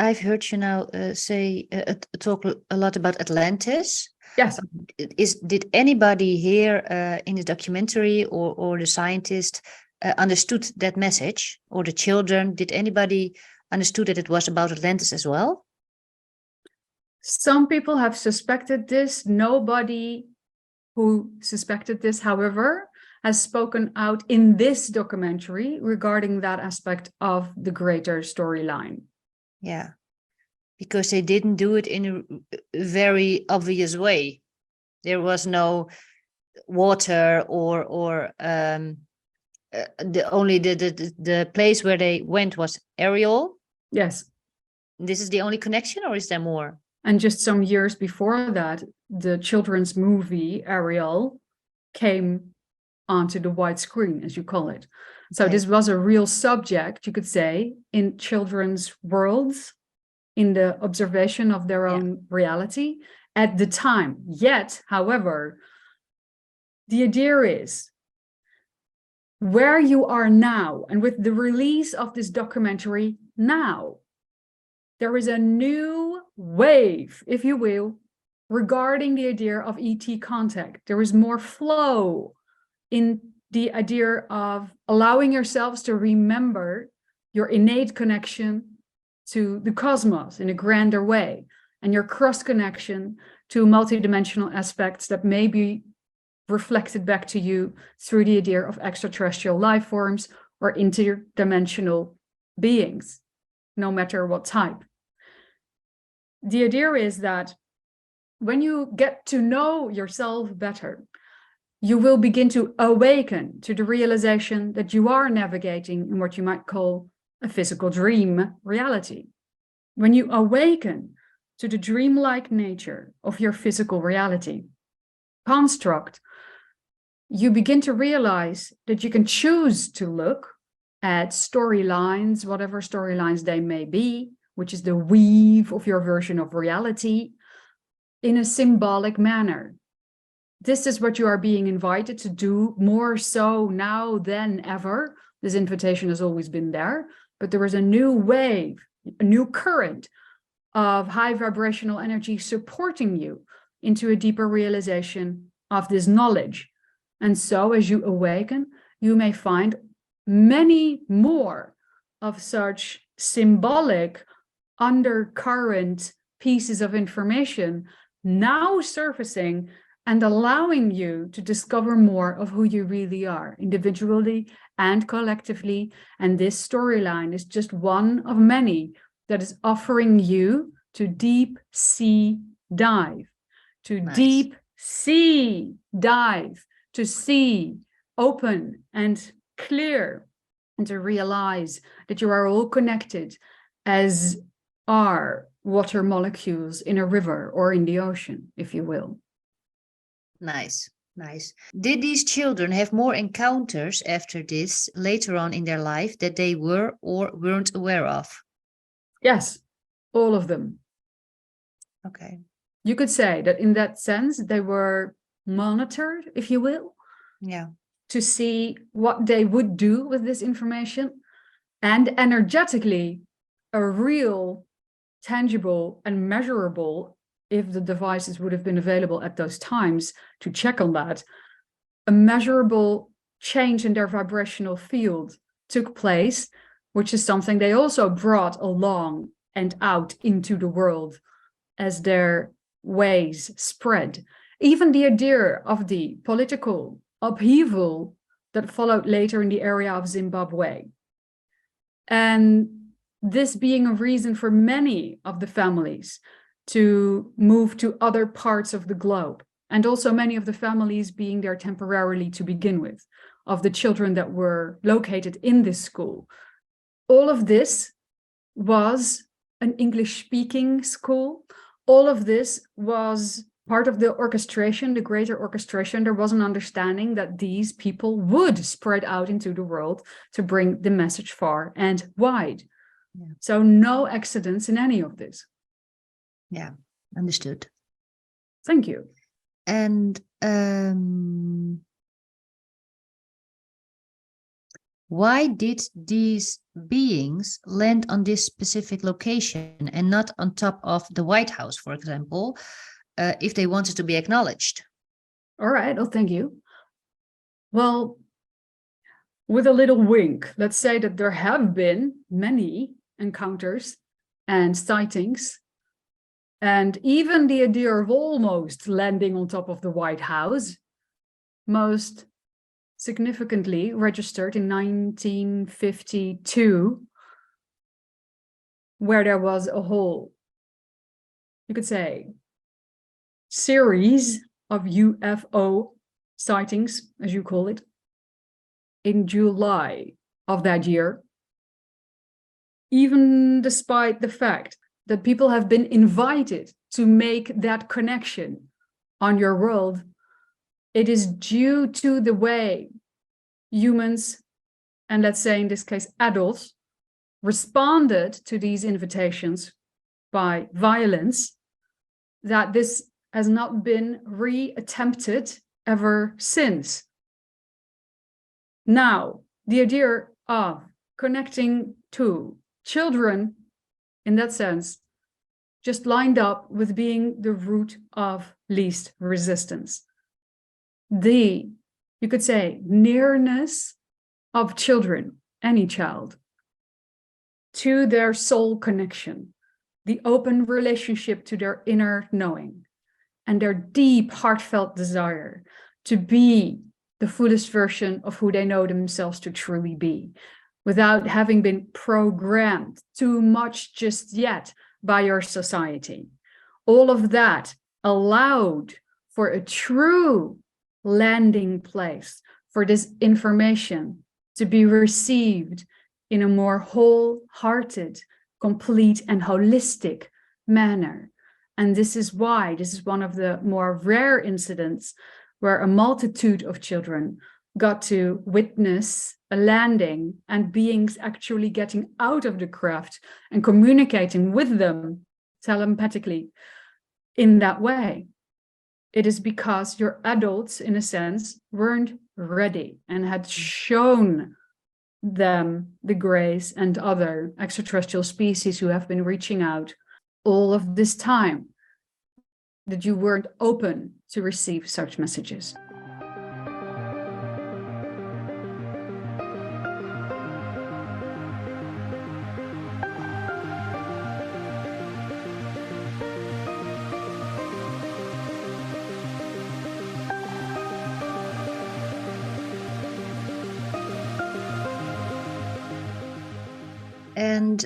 I've heard you now talk a lot about Atlantis. Yes. Did anybody here in the documentary or the scientist understood that message, or the children? Did anybody understood that it was about Atlantis as well? Some people have suspected this. Nobody who suspected this, however, has spoken out in this documentary regarding that aspect of the greater storyline. Yeah, because they didn't do it in a very obvious way. There was no water or the place where they went was Ariel. Yes. This is the only connection, or is there more? And just some years before that, the children's movie Ariel came onto the white screen, as you call it. So Okay. this was a real subject, you could say, in children's worlds, in the observation of their own reality at the time. Yet, however, the idea is where you are now, and with the release of this documentary now, there is a new wave, if you will, regarding the idea of ET contact. There is more flow in the idea of allowing yourselves to remember your innate connection to the cosmos in a grander way, and your cross connection to multidimensional aspects that may be reflected back to you through the idea of extraterrestrial life forms or interdimensional beings, no matter what type. The idea is that when you get to know yourself better, you will begin to awaken to the realization that you are navigating in what you might call a physical dream reality. When you awaken to the dreamlike nature of your physical reality construct, you begin to realize that you can choose to look at storylines, whatever storylines they may be, which is the weave of your version of reality, in a symbolic manner. This is what you are being invited to do, more so now than ever. This invitation has always been there, but there is a new wave, a new current of high vibrational energy supporting you into a deeper realization of this knowledge. And so as you awaken, you may find many more of such symbolic undercurrent pieces of information now surfacing and allowing you to discover more of who you really are, individually and collectively. And this storyline is just one of many that is offering you to deep sea dive, to Nice. deep sea dive, to see open and clear, and to realize that you are all connected, as are water molecules in a river or in the ocean, if you will. Nice, nice. Did these children have more encounters after this later on in their life that they were or weren't aware of? Yes, all of them. Okay. You could say that in that sense, they were monitored, if you will. Yeah. To see what they would do with this information, and energetically a real, tangible and measurable, if the devices would have been available at those times to check on that, a measurable change in their vibrational field took place, which is something they also brought along and out into the world as their ways spread. Even the idea of the political upheaval that followed later in the area of Zimbabwe. And this being a reason for many of the families to move to other parts of the globe. And also many of the families being there temporarily to begin with, of the children that were located in this school. All of this was an English-speaking school. All of this was part of the orchestration, the greater orchestration. There was an understanding that these people would spread out into the world to bring the message far and wide. Yeah. So no accidents in any of this. Yeah, understood. Thank you. And why did these beings land on this specific location and not on top of the White House, for example, if they wanted to be acknowledged? All right, oh, thank you. Well, with a little wink, let's say that there have been many encounters and sightings, and even the idea of almost landing on top of the White House, most significantly registered in 1952, where there was a whole, you could say, series of UFO sightings, as you call it, in July of that year. Even despite the fact that people have been invited to make that connection on your world, it is due to the way humans, and let's say in this case adults, responded to these invitations by violence, that this has not been re-attempted ever since. Now, the idea of connecting to children, in that sense, just lined up with being the root of least resistance. You could say, nearness of children, any child, to their soul connection, the open relationship to their inner knowing, and their deep, heartfelt desire to be the fullest version of who they know themselves to truly be, without having been programmed too much just yet by your society. All of that allowed for a true landing place for this information to be received in a more wholehearted, complete, and holistic manner. And this is why this is one of the more rare incidents where a multitude of children got to witness a landing and beings actually getting out of the craft and communicating with them telepathically in that way. It is because your adults, in a sense, weren't ready and had shown them, the Greys and other extraterrestrial species who have been reaching out all of this time, that you weren't open to receive such messages. And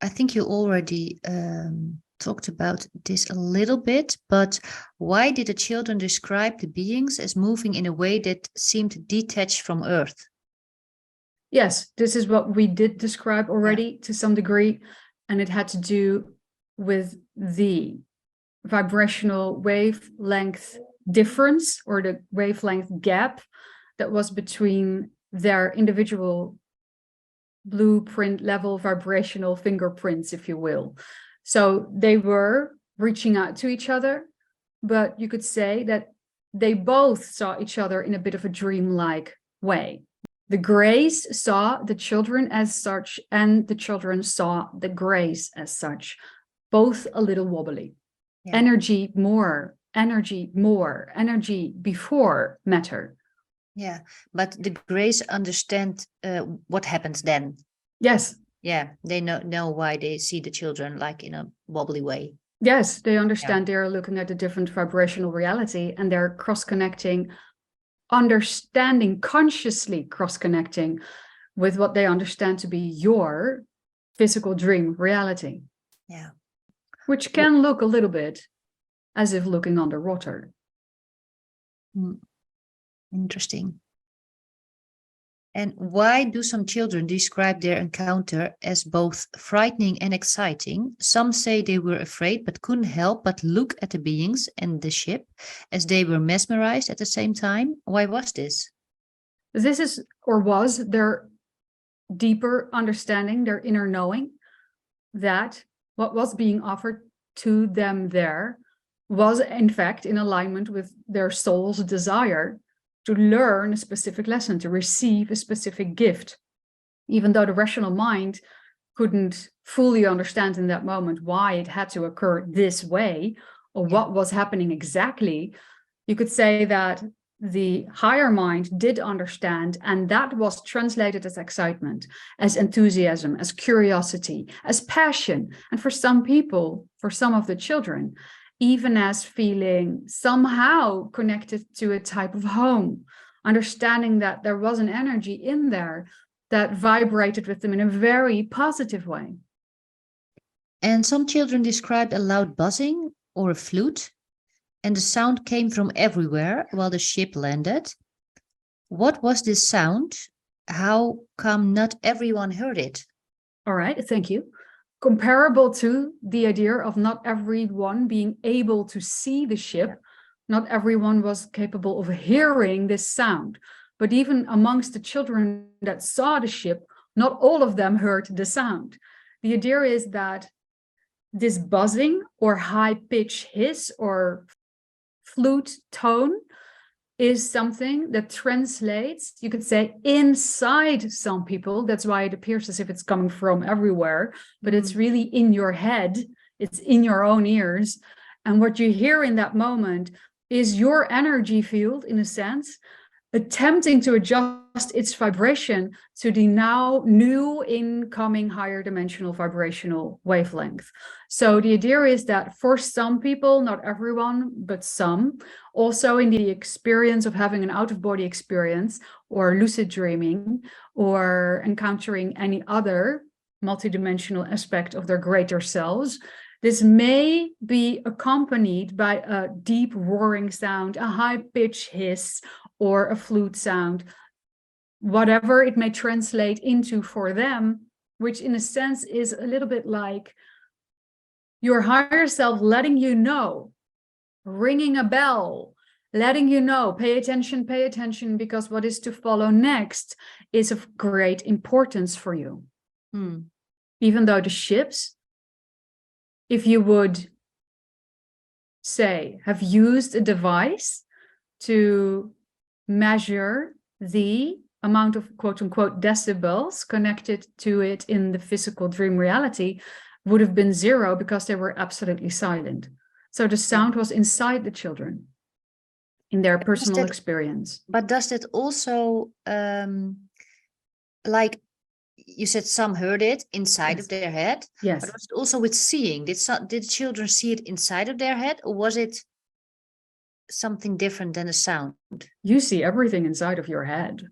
I think you already talked about this a little bit, but why did the children describe the beings as moving in a way that seemed detached from Earth? Yes, this is what we did describe already to some degree, and it had to do with the vibrational wavelength difference, or the wavelength gap that was between their individual blueprint level vibrational fingerprints, if you will. So they were reaching out to each other, but you could say that they both saw each other in a bit of a dreamlike way. The Greys saw the children as such, and the children saw the Greys as such, both a little wobbly. Yeah. Energy more, energy more, energy before matter. Yeah, but the Greys understand what happens then. Yes. Yeah, they know why they see the children like in a wobbly way. Yes, they understand. They're looking at a different vibrational reality, and they're cross-connecting, understanding, consciously cross-connecting with what they understand to be your physical dream reality. Yeah. Which can look a little bit as if looking underwater. Interesting. And why do some children describe their encounter as both frightening and exciting? Some say they were afraid but couldn't help but look at the beings and the ship as they were mesmerized at the same time. Why was this? This is, or was, their deeper understanding, their inner knowing, that what was being offered to them there was in fact in alignment with their soul's desire to learn a specific lesson, to receive a specific gift. even though the rational mind couldn't fully understand in that moment why it had to occur this way, or what was happening exactly. You could say that the higher mind did understand, and that was translated as excitement, as enthusiasm, as curiosity, as passion, and for some people, for some of the children, even as feeling somehow connected to a type of home, understanding that there was an energy in there that vibrated with them in a very positive way. And some children described a loud buzzing or a flute, and the sound came from everywhere while the ship landed. What was this sound? How come not everyone heard it? All right, thank you. Comparable to the idea of not everyone being able to see the ship, not everyone was capable of hearing this sound. But even amongst the children that saw the ship, not all of them heard the sound. The idea is that this buzzing or high-pitched hiss or flute tone is something that translates, you could say, inside some people. That's why it appears as if it's coming from everywhere, but it's really in your head, it's in your own ears. And what you hear in that moment is your energy field, in a sense, attempting to adjust its vibration to the now new incoming higher dimensional vibrational wavelength. So the idea is that for some people, not everyone, but some, also in the experience of having an out-of-body experience or lucid dreaming or encountering any other multidimensional aspect of their greater selves, this may be accompanied by a deep roaring sound, a high-pitched hiss, or a flute sound, whatever it may translate into for them, which in a sense is a little bit like your higher self letting you know, ringing a bell, letting you know, pay attention, because what is to follow next is of great importance for you. Even though the ships, if you would say, have used a device to measure the amount of quote-unquote decibels connected to it in the physical dream reality, would have been 0 because they were absolutely silent. So the sound was inside the children in their personal experience. But does that also, like you said, some heard it inside of their head? Yes. But was it also with seeing? Did children see it inside of their head, or was it something different than a sound? You see everything inside of your head.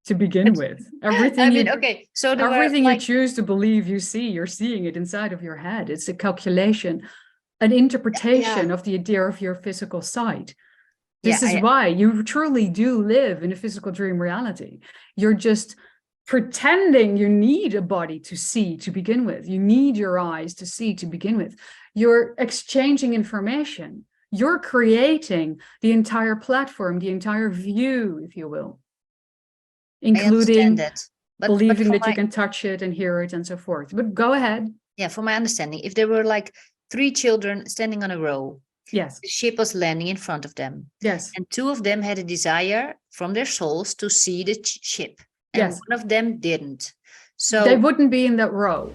To begin with, everything okay, so everything you choose to believe you see, you're seeing it inside of your head. It's a calculation, an interpretation of the idea of your physical sight. This is why you truly do live in a physical dream reality. You're just pretending you need a body to see to begin with. You need your eyes to see to begin with. You're exchanging information. You're creating the entire platform, the entire view, if you will. Including believing that you can touch it and hear it and so forth. But go ahead. Yeah, for my understanding, if there were like 3 children standing on a row, yes, the ship was landing in front of them. Yes. And 2 of them had a desire from their souls to see the ship. And yes. one of them didn't. So they wouldn't be in that row.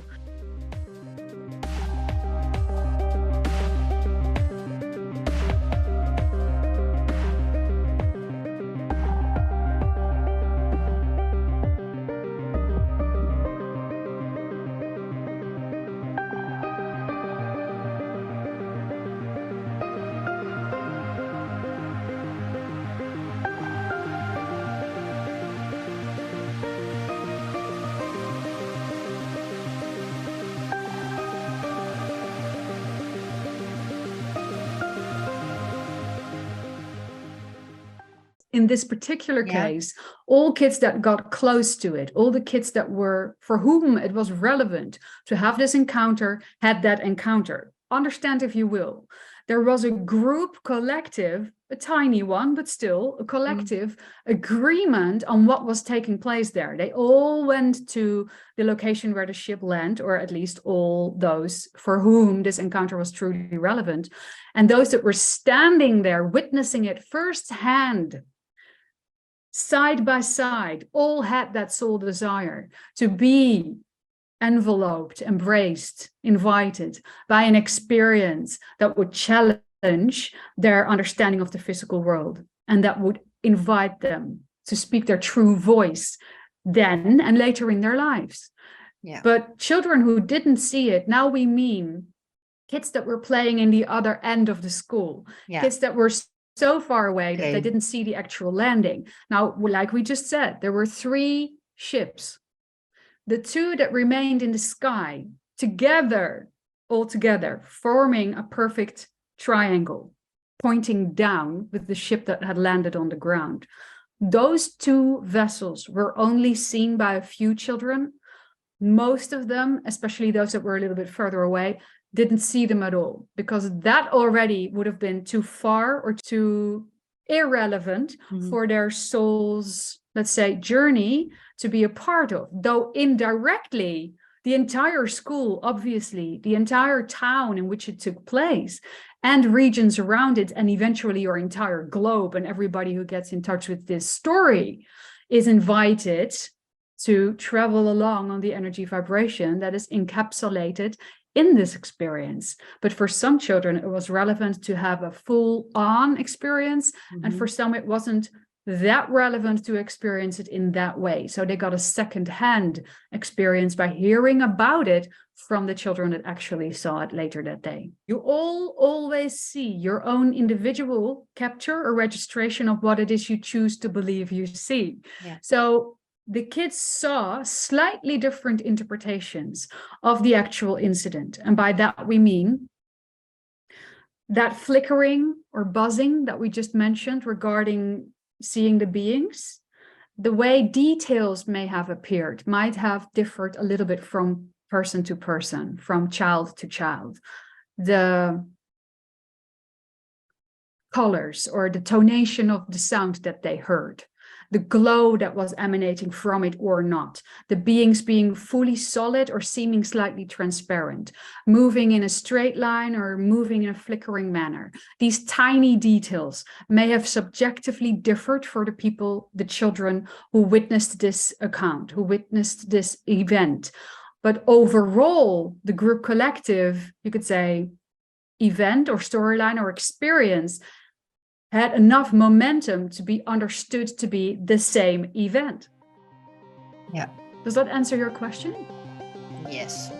In this particular case, all kids that got close to it, all the kids that were, for whom it was relevant to have this encounter, had that encounter. Understand, if you will. There was a group collective, a tiny one, but still a collective agreement on what was taking place there. They all went to the location where the ship landed, or at least all those for whom this encounter was truly relevant. And those that were standing there witnessing it firsthand side by side, all had that soul desire to be enveloped, embraced, invited by an experience that would challenge their understanding of the physical world and that would invite them to speak their true voice then and later in their lives. Yeah. But children who didn't see it, now we mean kids that were playing in the other end of the school, kids that were so far away that they didn't see the actual landing. Now, like we just said, there were 3 ships. The 2 that remained in the sky together, all together, forming a perfect triangle, pointing down with the ship that had landed on the ground. Those 2 vessels were only seen by a few children. Most of them, especially those that were a little bit further away, didn't see them at all, because that already would have been too far or too irrelevant for their soul's, let's say, journey to be a part of. Though indirectly, the entire school, obviously, the entire town in which it took place, and regions around it, and eventually your entire globe and everybody who gets in touch with this story is invited to travel along on the energy vibration that is encapsulated in this experience. But for some children, it was relevant to have a full-on experience, and for some, it wasn't that relevant to experience it in that way. So they got a second-hand experience by hearing about it from the children that actually saw it later that day. You all always see your own individual capture or registration of what it is you choose to believe you see. Yeah. So the kids saw slightly different interpretations of the actual incident. And by that, we mean that flickering or buzzing that we just mentioned regarding seeing the beings, the way details may have appeared might have differed a little bit from person to person, from child to child. The colors or the tonation of the sound that they heard, the glow that was emanating from it or not, the beings being fully solid or seeming slightly transparent, moving in a straight line or moving in a flickering manner. These tiny details may have subjectively differed for the people, the children who witnessed this account, who witnessed this event. But overall, the group collective, you could say, event or storyline or experience had enough momentum to be understood to be the same event. Yeah. Does that answer your question? Yes.